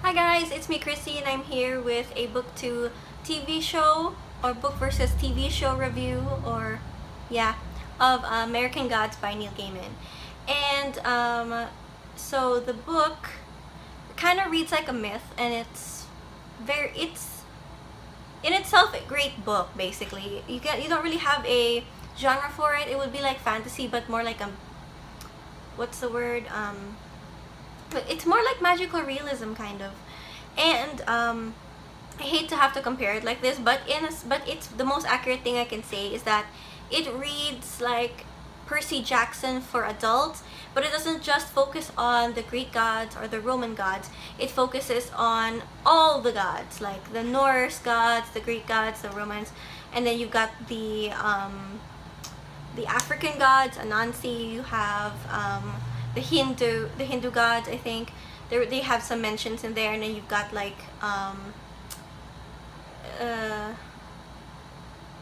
Hi guys, it's me Chrissy and I'm here with a book to TV show or book versus TV show review of American Gods by Neil Gaiman. And so the book kind of reads like a myth and it's in itself a great book basically. You don't really have a genre for it. It would be like fantasy but more like a what's the word? But it's more like magical realism kind of. And I hate to have to compare it like this, but it's the most accurate thing I can say is that it reads like Percy Jackson for adults, but it doesn't just focus on the Greek gods or the Roman gods. It focuses on all the gods, like the Norse gods, the Greek gods, the Romans, and then you've got the African gods, Anansi. You have the Hindu gods. I think they have some mentions in there, and then you've got like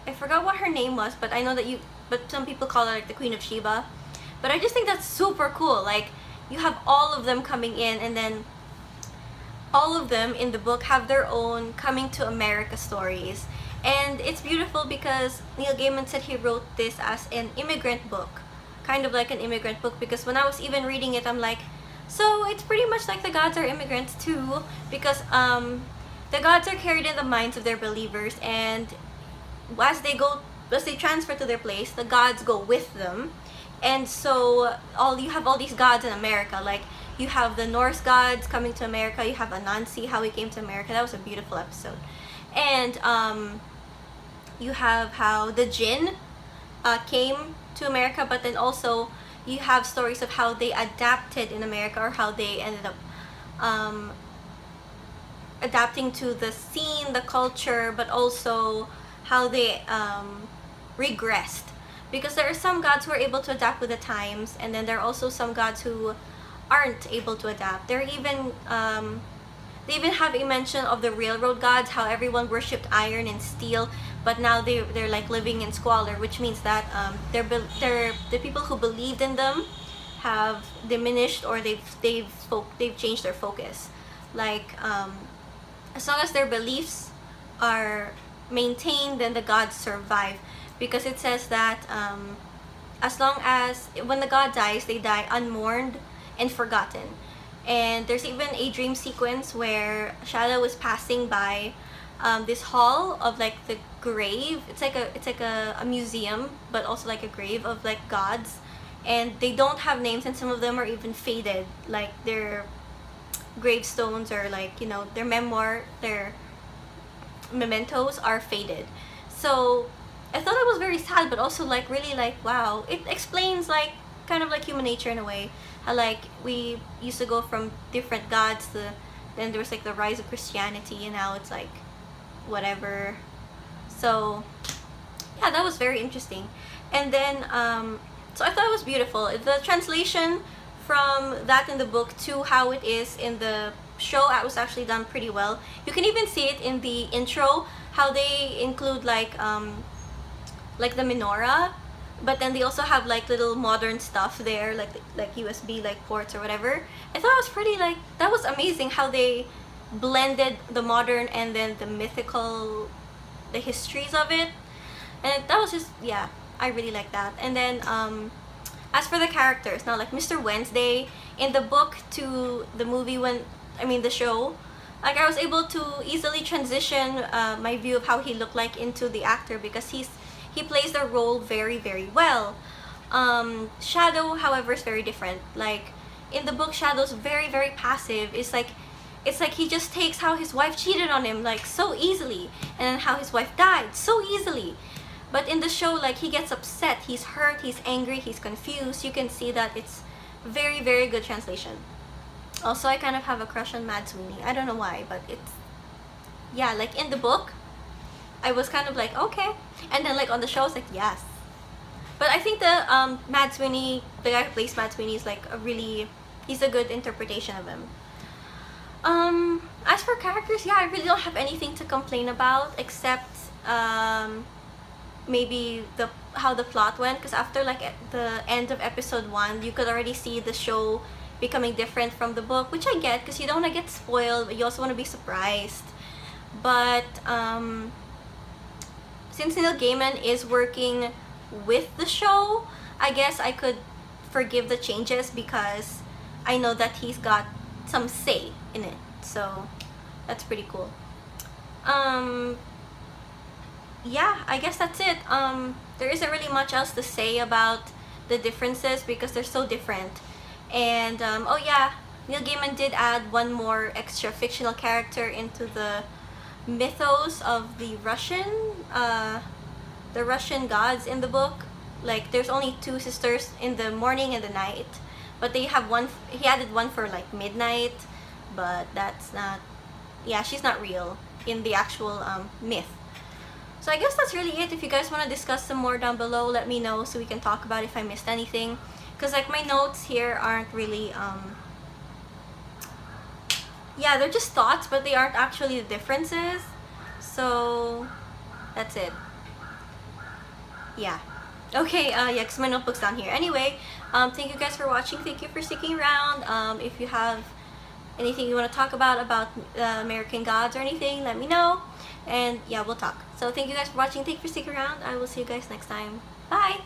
I forgot what her name was, but I know that but some people call her like the Queen of Sheba. But I just think that's super cool. Like you have all of them coming in, and then all of them in the book have their own coming to America stories. And it's beautiful because Neil Gaiman said he wrote this as an immigrant book, kind of like an immigrant book, because when I was even reading it, I'm like, so it's pretty much like the gods are immigrants too, because the gods are carried in the minds of their believers, and as they transfer to their place, the gods go with them. And so you have all these gods in America, like you have the Norse gods coming to America, you have Anansi, how he came to America. That was a beautiful episode. And you have how the Jinn came to America, but then also you have stories of how they adapted in America, or how they ended up adapting to the scene, the culture, but also how they regressed. Because there are some gods who are able to adapt with the times, and then there are also some gods who aren't able to adapt. They even have a mention of the railroad gods, how everyone worshipped iron and steel, but now they're like living in squalor, which means that the people who believed in them have diminished, or they've changed their focus. Like as long as their beliefs are maintained, then the gods survive, because it says that as long as when the god dies, they die unmourned and forgotten. And there's even a dream sequence where Shadow is passing by this hall of like the grave. It's like a museum, but also like a grave of like gods, and they don't have names, and some of them are even faded, like their gravestones, or like their mementos are faded. So I thought it was very sad, but also like really like wow, it explains like kind of like human nature in a way, how like we used to go from different gods to then there was like the rise of Christianity, and now it's like whatever. So yeah, that was very interesting. And then so I thought it was beautiful, the translation from that in the book to how it is in the show. It was actually done pretty well. You can even see it in the intro, how they include like the menorah, but then they also have like little modern stuff there, like USB like ports or whatever. I thought it was pretty, like that was amazing how they blended the modern and then the mythical, the histories of it. And that was just, yeah, I really like that. And then as for the characters, now like Mr. Wednesday in the book to the movie, the show, like I was able to easily transition my view of how he looked like into the actor, because he plays the role very, very well. Shadow, however, is very different. Like in the book, Shadow's very, very passive. It's like he just takes how his wife cheated on him like so easily, and then how his wife died so easily. But in the show, like he gets upset, he's hurt, he's angry, he's confused. You can see that it's very, very good translation. Also, I kind of have a crush on Mad Sweeney. I don't know why, but yeah, like in the book, I was kind of like, okay. And then like on the show, I was like, yes. But I think the Mad Sweeney, the guy who plays Mad Sweeney, is like he's a good interpretation of him. As for characters, yeah, I really don't have anything to complain about, except maybe how the plot went, because after like at the end of episode 1, you could already see the show becoming different from the book, which I get because you don't want to get spoiled, but you also want to be surprised. But since Neil Gaiman is working with the show, I guess I could forgive the changes because I know that he's got some say in it. So that's pretty cool. Yeah, I guess that's it. There isn't really much else to say about the differences because they're so different. And oh yeah, Neil Gaiman did add one more extra fictional character into the mythos of the Russian gods in the book. Like there's only two sisters in the morning and the night, but they have one. He added one for like midnight, but that's not. Yeah, she's not real in the actual myth. So I guess that's really it. If you guys want to discuss some more down below, let me know so we can talk about if I missed anything. Because like my notes here aren't really yeah, they're just thoughts, but they aren't actually the differences. So that's it. Yeah. Okay, yeah, because my notebook's down here. Anyway, thank you guys for watching. Thank you for sticking around. If you have anything you want to talk about American Gods or anything, let me know. And yeah, we'll talk. So thank you guys for watching. Thank you for sticking around. I will see you guys next time. Bye!